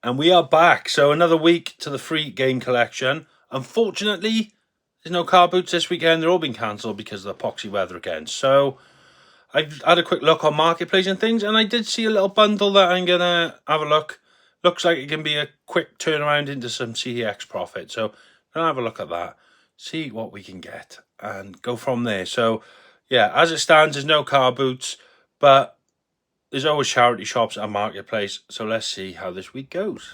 And we are back. So another week to the free game collection. Unfortunately, there's no car boots this weekend. They're all been cancelled because of the epoxy weather again. So I've had a quick look on Marketplace and things, and I did see a little bundle that I'm going to have a look. Looks like it can be a quick turnaround into some CEX profit. So I'm going to have a look at that, see what we can get, and go from there. So, yeah, as it stands, there's no car boots, but there's always charity shops at Marketplace. So let's see how this week goes.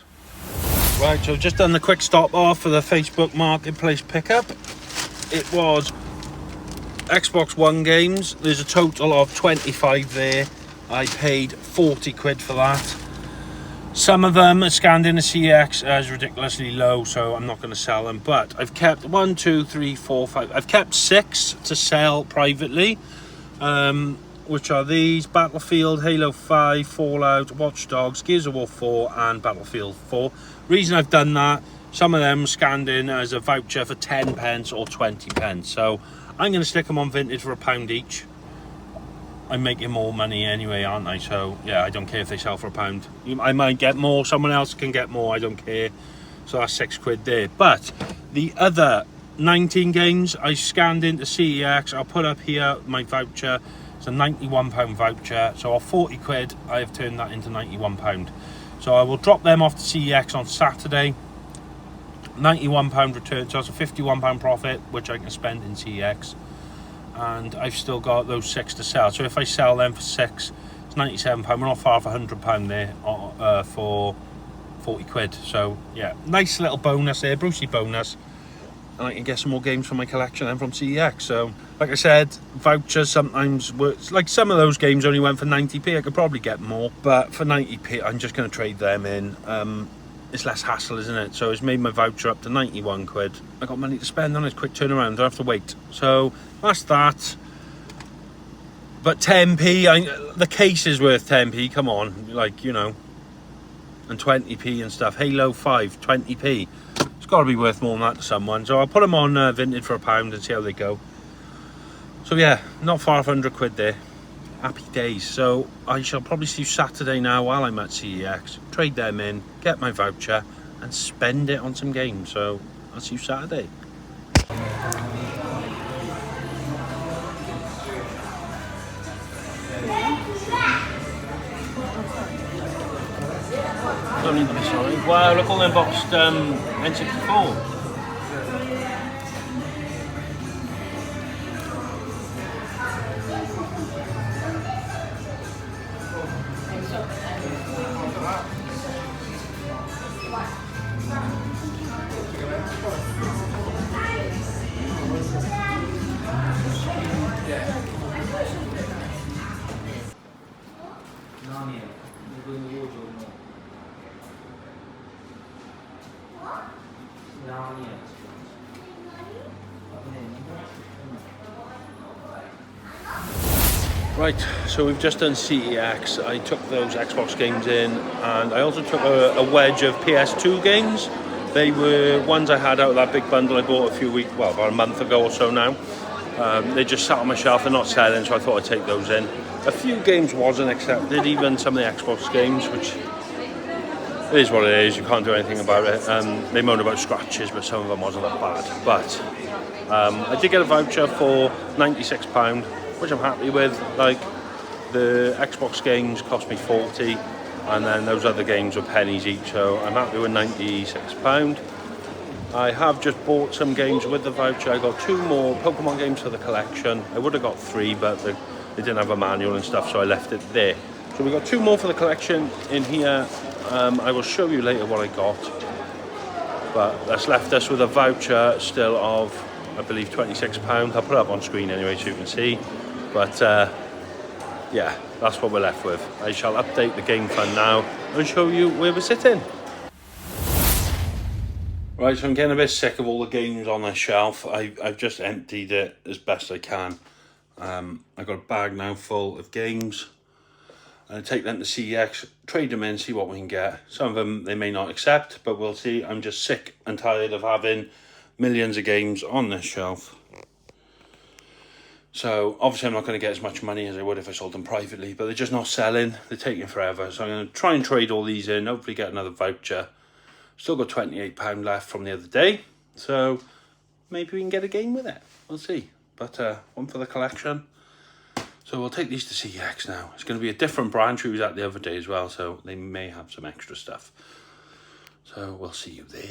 Right, so just done the quick stop off for the Facebook Marketplace pickup. It was Xbox One games. There's a total of 25 there. I paid 40 quid for that. Some of them are scanned in a CX as ridiculously low, so I'm not going to sell them. But I've kept 1, 2, 3, 4, 5. I've kept 6 to sell privately, which are these: Battlefield, Halo 5, Fallout, Watch Dogs, Gears of War 4, and Battlefield 4. Reason I've done that, some of them scanned in as a voucher for 10 pence or 20 pence. So I'm going to stick them on Vinted for £1 each. I'm making more money anyway, aren't I? So yeah, I don't care if they sell for £1. I might get more, someone else can get more, I don't care. So that's 6 quid there. But the other 19 games I scanned into CEX. I'll put up here my voucher. It's a £91 voucher, so off 40 quid I have turned that into £91. So I will drop them off to CEX on Saturday. £91 return, so that's a £51 profit, which I can spend in CEX. And I've still got those 6 to sell. So if I sell them for 6, it's £97. We're not far off £100 there for 40 quid. So yeah, nice little bonus there, Brucey bonus. And I can get some more games from my collection then from CEX. So like I said, vouchers sometimes work. Like some of those games only went for 90p. I could probably get more, but for 90p I'm just going to trade them in. It's less hassle, isn't it? So it's made my voucher up to 91 quid. I got money to spend on it, quick turnaround, don't have to wait. So that's that. But 10p, the case is worth 10p, come on, like, you know. And 20p and stuff. Halo 5, 20p. It's got to be worth more than that to someone. So I'll put them on Vinted for £1 and see how they go. So yeah, not far off 100 quid there. Happy days. So I shall probably see you Saturday now while I'm at CEX. Trade them in, get my voucher, and spend it on some games. So I'll see you Saturday. Don't need to be sorry. Wow, look, all them boxed N64. Right, so we've just done CEX. I took those Xbox games in, and I also took a wedge of PS2 games. They were ones I had out of that big bundle I bought about a month ago or so now. They just sat on my shelf, they're not selling, so I thought I'd take those in. A few games wasn't accepted, even some of the Xbox games, which it is what it is, you can't do anything about it. They moan about scratches, but some of them wasn't that bad. But I did get a voucher for £96, which I'm happy with. Like, the Xbox games cost me 40, and then those other games were pennies each, so I'm happy with £96. I have just bought some games with the voucher. I got 2 more Pokemon games for the collection. I would have got 3, but they didn't have a manual and stuff, so I left it there. So we got 2 more for the collection in here. I will show you later what I got, but that's left us with a voucher still of, I believe, £26. I'll put it up on screen anyway so you can see. But yeah, that's what we're left with. I shall update the game fund now and show you where we're sitting. Right, so I'm getting a bit sick of all the games on this shelf. I've just emptied it as best I can. I've got a bag now full of games. I take them to CEX, trade them in, see what we can get. Some of them they may not accept, but we'll see. I'm just sick and tired of having millions of games on this shelf. So obviously I'm not going to get as much money as I would if I sold them privately, but they're just not selling. They're taking forever. So I'm going to try and trade all these in, hopefully get another voucher. Still got £28 left from the other day. So maybe we can get a game with it. We'll see. But one for the collection. So we'll take these to CEX now. It's going to be a different branch we was at the other day as well. So they may have some extra stuff. So we'll see you there.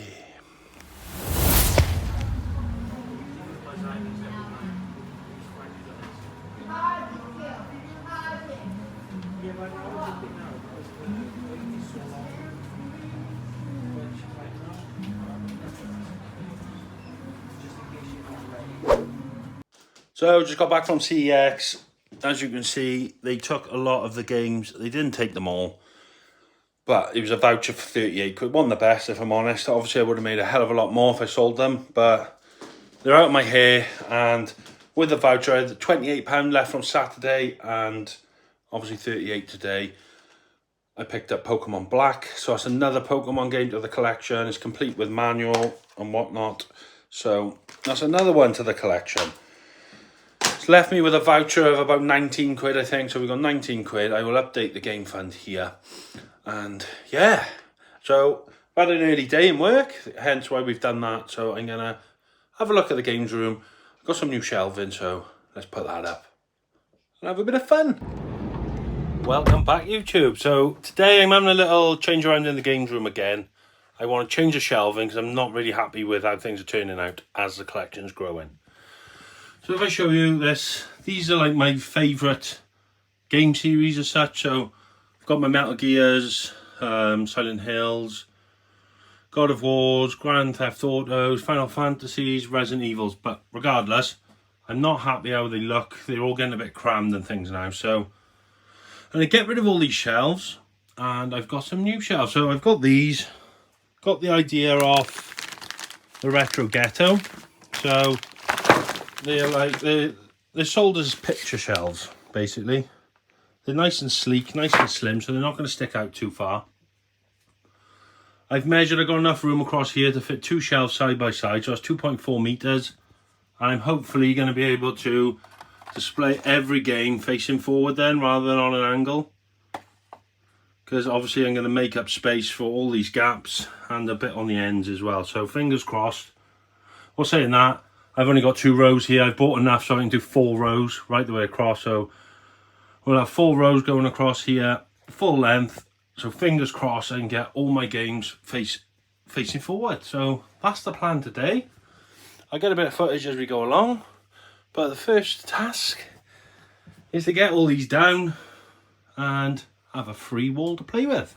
So just got back from CEX. As you can see, they took a lot of the games. They didn't take them all, but it was a voucher for 38 quid. Wasn't the best, if I'm honest. Obviously, I would have made a hell of a lot more if I sold them, but they're out of my hair. And with the voucher, I had £28 left from Saturday, and obviously 38 today. I picked up Pokemon Black, so that's another Pokemon game to the collection. It's complete with manual and whatnot, so that's another one to the collection. It's left me with a voucher of about 19 quid, I think. So we've got 19 quid. I will update the game fund here. And yeah, so I've had an early day in work, hence why we've done that. So I'm going to have a look at the games room. I've got some new shelving, so let's put that up and have a bit of fun. Welcome back, YouTube. So today I'm having a little change around in the games room again. I want to change the shelving because I'm not really happy with how things are turning out as the collection's growing. So if I show you this, these are like my favourite game series as such. So I've got my Metal Gears, Silent Hills, God of Wars, Grand Theft Autos, Final Fantasies, Resident Evils. But regardless, I'm not happy how they look. They're all getting a bit crammed and things now. So I'm going to get rid of all these shelves, and I've got some new shelves. So I've got these. Got the idea of the Retro Ghetto. So they're sold as picture shelves, basically. They're nice and sleek, nice and slim, so they're not going to stick out too far. I've measured, I've got enough room across here to fit 2 shelves side by side, so that's 2.4 meters. And I'm hopefully going to be able to display every game facing forward then, rather than on an angle. Because obviously I'm going to make up space for all these gaps and a bit on the ends as well. So fingers crossed. Well, saying that, I've only got 2 rows here. I've bought enough so I can do 4 rows right the way across. So we'll have 4 rows going across here, full length. So fingers crossed I can get all my games facing forward. So that's the plan today. I get a bit of footage as we go along. But the first task is to get all these down and have a free wall to play with.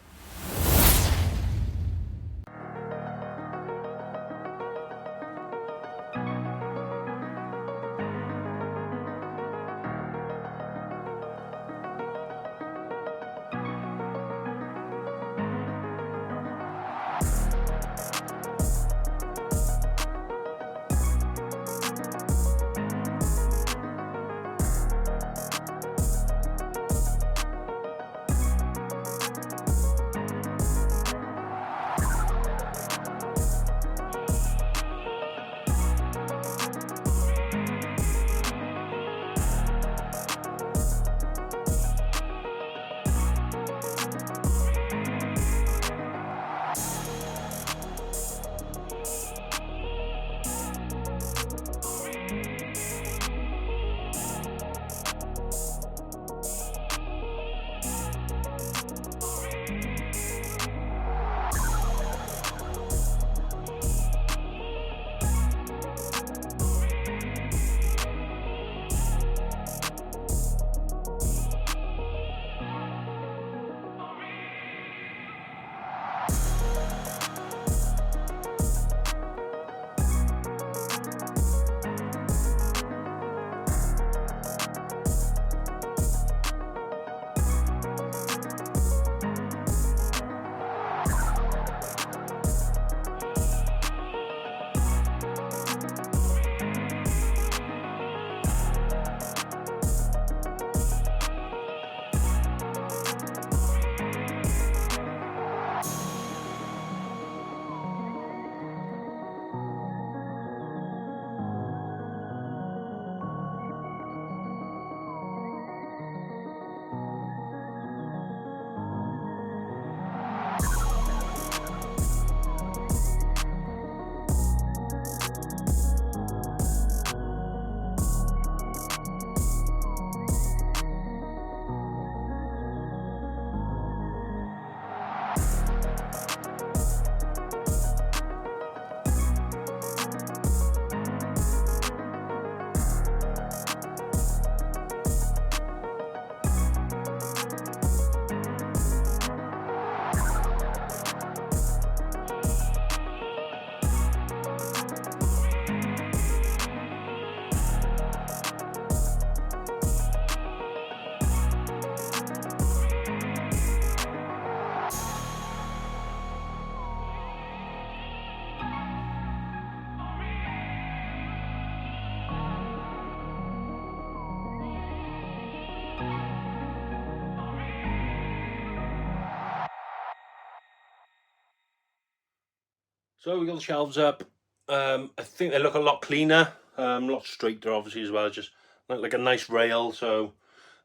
So we got the shelves up. I think they look a lot cleaner, a lot straighter obviously as well, just like a nice rail. So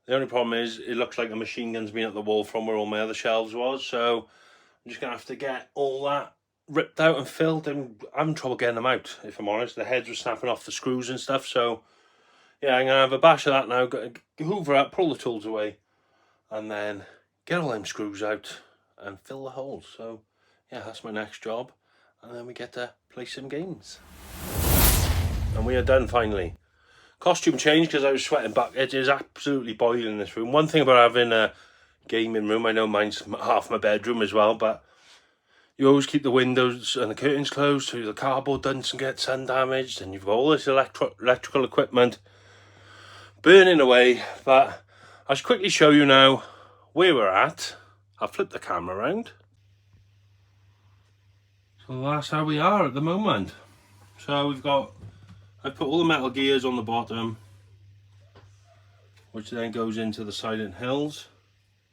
the only problem is it looks like a machine gun's been at the wall from where all my other shelves was. So I'm just gonna have to get all that ripped out and filled, and I'm having trouble getting them out, if I'm honest. The heads were snapping off the screws and stuff. So yeah, I'm gonna have a bash of that now, hoover up, pull the tools away, and then get all them screws out and fill the holes. So yeah, that's my next job, and then we get to play some games. And we are done finally. Costume change because I was sweating back. It is absolutely boiling in this room. One thing about having a gaming room, I know mine's half my bedroom as well, but you always keep the windows and the curtains closed so the cardboard doesn't get sun damaged, and you've got all this electrical equipment burning away. But I'll just quickly show you now where we're at. I'll flip the camera around. So that's how we are at the moment. So I put all the metal gears on the bottom, which then goes into the Silent Hills.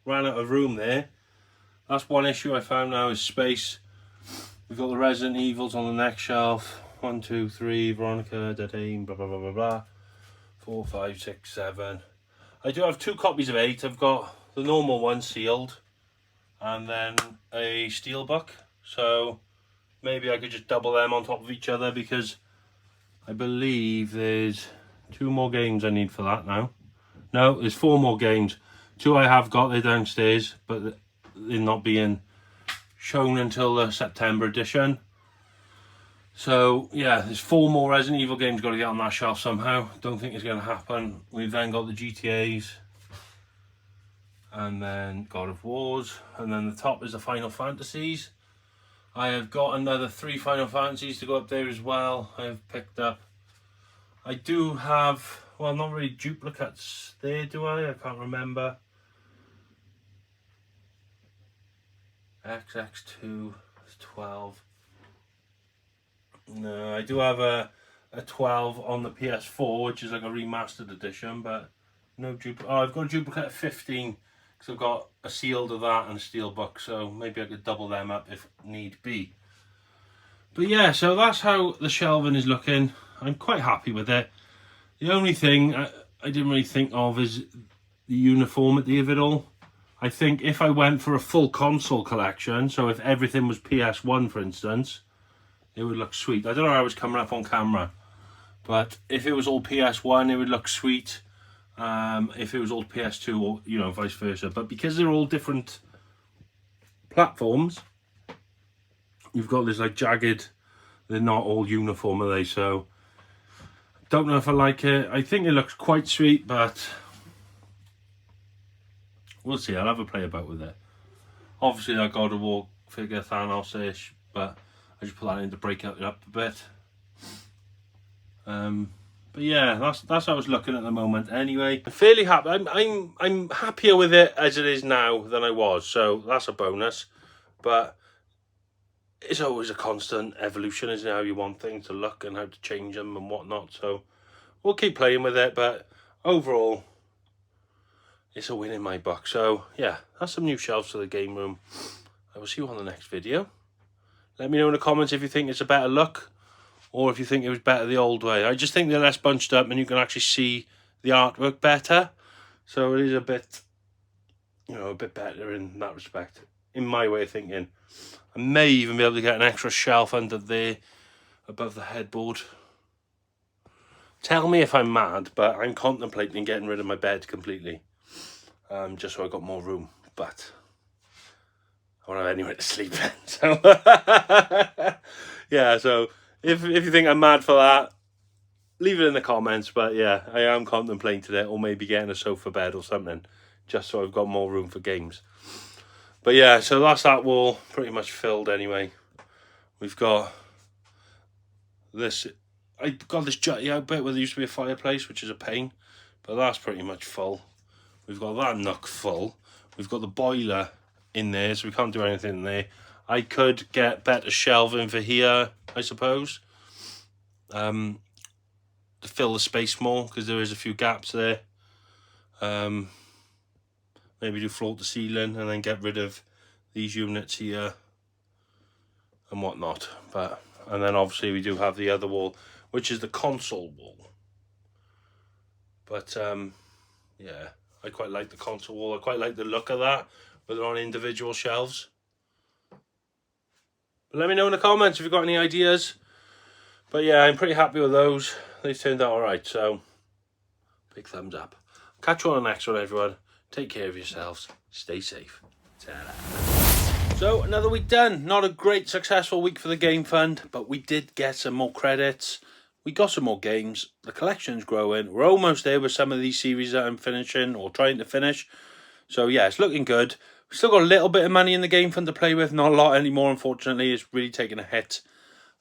Ran out of room there. That's one issue I found now, is space. We've got the Resident Evils on the next shelf. 1, 2, 3, Veronica, Dead Aim, blah, blah, blah, blah, blah. 4, 5, 6, 7. I do have 2 copies of 8. I've got the normal one sealed, and then a steelbook. So maybe I could just double them on top of each other, because I believe there's 2 more games I need for that now. No, there's 4 more games. 2 I have got, they're downstairs, but they're not being shown until the September edition. So yeah, there's 4 more Resident Evil games got to get on that shelf somehow. Don't think it's going to happen. We've then got the GTAs, and then God of Wars, and then the top is the Final Fantasies. I have got another 3 Final Fantasies to go up there as well. I have picked up. I do have, well, not really duplicates there, do I? I can't remember. XX2 is 12. No, I do have a 12 on the PS4, which is like a remastered edition, but no duplicate. Oh, I've got a duplicate of 15, because I've got a sealed of that and a steelbook, so maybe I could double them up if need be. But yeah, so that's how the shelving is looking. I'm quite happy with it. The only thing I didn't really think of is the uniformity of it all. I think if I went for a full console collection, so if everything was PS1 for instance, it would look sweet. I don't know how it's coming up on camera, but if it was all PS1, it would look sweet. If it was all PS2, or you know, vice versa. But because they're all different platforms, you've got this like jagged, they're not all uniform, are they? So don't know if I like it. I think it looks quite sweet, but we'll see. I'll have a play about with it. Obviously that God of War figure, Thanos-ish, but I just put that in to break it up a bit. But yeah, that's how I was looking at the moment. Anyway, I'm fairly happy. I'm happier with it as it is now than I was, so that's a bonus. But it's always a constant evolution, isn't it? How you want things to look and how to change them and whatnot. So we'll keep playing with it, but overall, it's a win in my book. So yeah, that's some new shelves for the game room. I will see you on the next video. Let me know in the comments if you think it's a better look, or if you think it was better the old way. I just think they're less bunched up and you can actually see the artwork better. So it is a bit, you know, a bit better in that respect, in my way of thinking. I may even be able to get an extra shelf under there above the headboard. Tell me if I'm mad, but I'm contemplating getting rid of my bed completely. Just so I got more room, but I won't have anywhere to sleep in. So yeah, so if you think I'm mad for that, leave it in the comments. But yeah, I am contemplating it, or maybe getting a sofa bed or something, just so I've got more room for games. But yeah, so that's that wall pretty much filled anyway. We've got this, I got this jutty out bit where there used to be a fireplace, which is a pain, but that's pretty much full. We've got that nook full. We've got the boiler in there, so we can't do anything in there. I could get better shelving for here, I suppose, to fill the space more, because there is a few gaps there. Maybe do floor to ceiling and then get rid of these units here. and whatnot. And then obviously we do have the other wall, which is the console wall. But yeah, I quite like the console wall. I quite like the look of that, but they're on individual shelves. But let me know in the comments if you've got any ideas. But yeah, I'm pretty happy with those. They turned out alright, so big thumbs up. Catch you on the next one, everyone. Take care of yourselves. Stay safe. Ta-da. So, another week done. Not a great successful week for the game fund, but we did get some more credits. We got some more games. The collection's growing. We're almost there with some of these series that I'm finishing or trying to finish. So yeah, it's looking good. We've still got a little bit of money in the game fund to play with. Not a lot anymore, unfortunately. It's really taken a hit.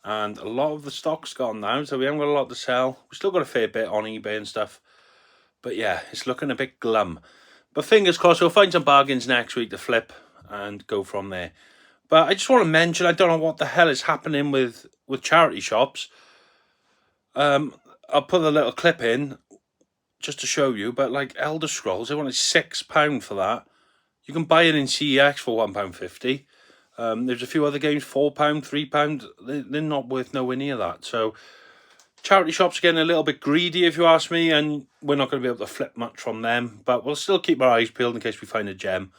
And a lot of the stock's gone now, so we haven't got a lot to sell. We've still got a fair bit on eBay and stuff. But yeah, it's looking a bit glum. But fingers crossed, we'll find some bargains next week to flip and go from there. But I just want to mention, I don't know what the hell is happening with charity shops. I'll put a little clip in just to show you, but like Elder Scrolls, they wanted £6 for that. You can buy it in CEX for £1.50. There's a few other games, £4, £3. They're not worth nowhere near that. So charity shops are getting a little bit greedy, if you ask me, and we're not going to be able to flip much from them. But we'll still keep our eyes peeled in case we find a gem.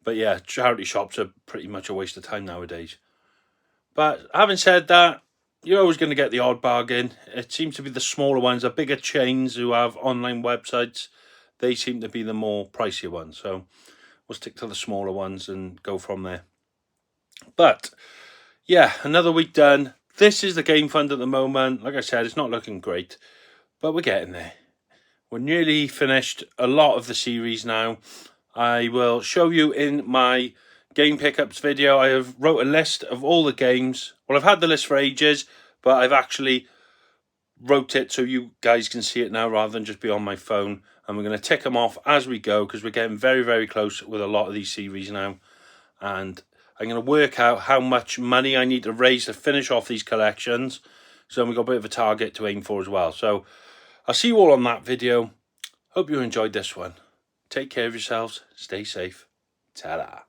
But yeah, charity shops are pretty much a waste of time nowadays. But having said that, you're always going to get the odd bargain. It seems to be the smaller ones, the bigger chains who have online websites. They seem to be the more pricier ones. So we'll stick to the smaller ones and go from there. But yeah, another week done. This is the game fund at the moment. Like I said, it's not looking great, but we're getting there. We're nearly finished a lot of the series now. I will show you in my game pickups video. I have wrote a list of all the games. Well, I've had the list for ages, but I've actually wrote it so you guys can see it now rather than just be on my phone. And we're going to tick them off as we go because we're getting very, very close with a lot of these series now. And I'm going to work out how much money I need to raise to finish off these collections. So we've got a bit of a target to aim for as well. So I'll see you all on that video. Hope you enjoyed this one. Take care of yourselves. Stay safe. Ta-da.